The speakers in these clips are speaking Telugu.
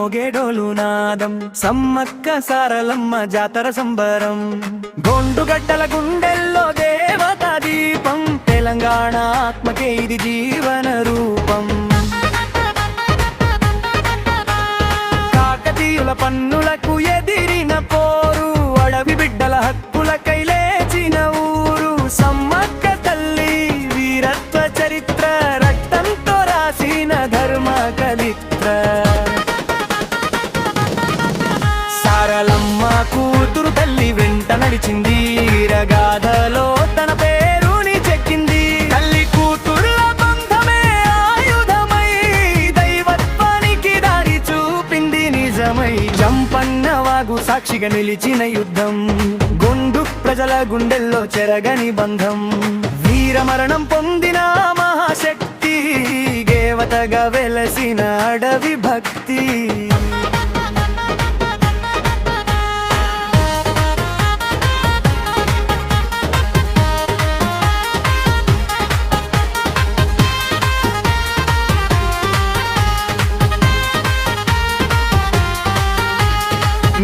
మోగేడోలు నాదం సమ్మక్క సారలమ్మ జాతర సంబరం గొండుగడ్డల గుండెల్లో దేవతా దీపం తెలంగాణ ఆత్మకే ఇది జీవన రూపం కాకతీయుల పన్నులకు ఎదిరిన పోరు అడవి బిడ్డల హక్కులకై లేచిన ఊరు సమ్మక్క తల్లి వీరత్వ చరిత్ర రక్తంతో రాసిన ధర్మ కలిత్ర సారలమ్మ కూతురు తల్లి వెంట నడిచింది వీరగాథలో తన పేరుని చెక్కింది తల్లి కూతురుల బంధమే ఆయుధమై దైవత్వానికి దారి చూపింది నిజమై జంపన్న వాగు సాక్షిగా నిలిచిన యుద్ధం గొండు ప్రజల గుండెల్లో చెరగని బంధం వీరమరణం పొందిన మహాశక్తి దేవతగా వెలసిన అడవి భక్తి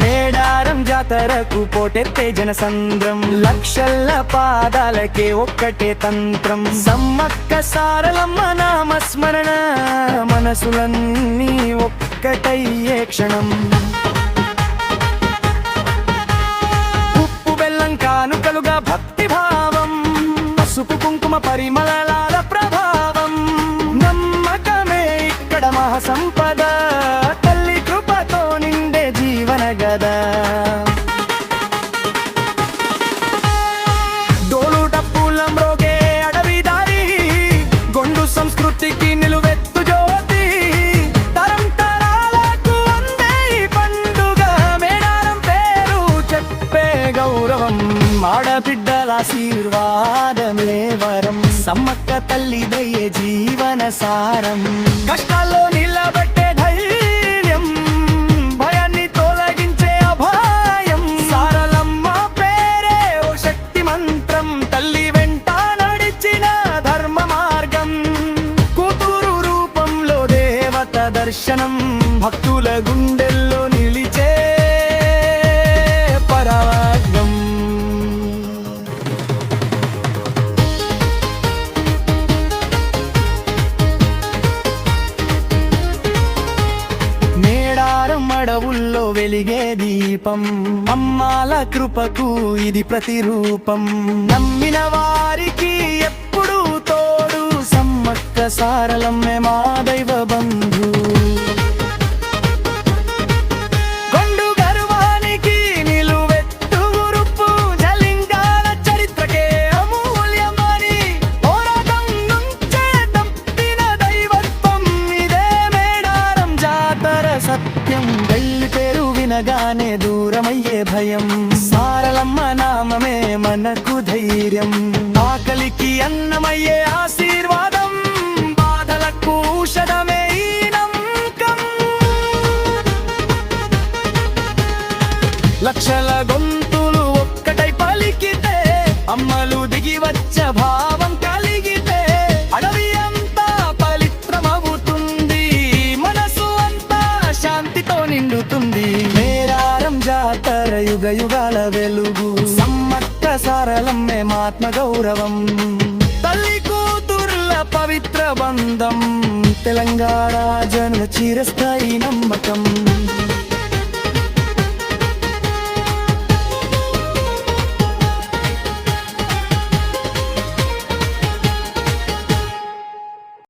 మేడారం జాతరకు పోటెత్తే జనసంద్రం లక్షల పాదాలకే ఒక్కటే తంత్రం సమ్మక్క సారలమ్మ నామస్మరణ మనసులన్నీ ఒక్కటయ్యే క్షణం ఉప్పు బెల్లం కానుకలుగా భక్తి భావం పసుపు కుంకుమ పరిమళాల ప్రభావం నమ్మకమే ఇక్కడ మహాసంపద తల్లి కృపతో నిండే జీవన గదా డోలు డప్పులం రోగే అడవి దారి గొండు సంస్కృతికి నిలువెత్తు జ్యోతి తరం తరాలకు అందే ఈ పండుగ మేడారం పేరు చెప్పే గౌరవం ఆడబిడ్డల ఆశీర్వాదమే వరం సమ్మక్క తల్లి దయ్యే జీవన సారం కష్టాల్లో నిలబెట్టే ధైర్యం భయాన్ని తొలగించే అభాయం సారలమ్మ పేరే ఓ శక్తి మంత్రం తల్లి వెంట నడిచిన ధర్మ మార్గం కూతురు రూపంలో దేవత దర్శనం భక్తుల గుండెల్లో నిలిచే పరాగం అడవుల్లో వెలిగే దీపం అమ్మాల కృపకు ఇది ప్రతిరూపం నమ్మిన వారికి ఎప్పుడు తోడు సమ్మక్క సారలమ్మే మా దైవ బంధు గొండు గర్వానికి నిలువెత్తు గురుపు జలింగాల చరిత్రకే అమూల్యమని పోరాటం నుంచే తప్పిన దైవత్వం ఇదే మేడారం జాతర సత్యం పేరు వినగానే దూరమయ్యే భయం సారలమ్మ నామమే మనకు ధైర్యం ఆకలికి అన్నమయ్యే ఆశీర్వాదం బాధలకు ఔషధమే ఈ నమ్మకం లక్షల గొంతులు ఒక్కటై పలికితే అమ్మలు దిగి వచ్చ భావం కలిగితే అడవి అంతా పవిత్రమవుతుంది మనసు అంతా శాంతితో నిండుతుంది మేడారం జాతర యుగ యుగాల వెలుగు సమ్మక్క సారలమ్మే ఆత్మ గౌరవం తల్లి కూతుర్ల పవిత్ర బంధం తెలంగాణ జనుల చిరస్థాయి నమ్మకం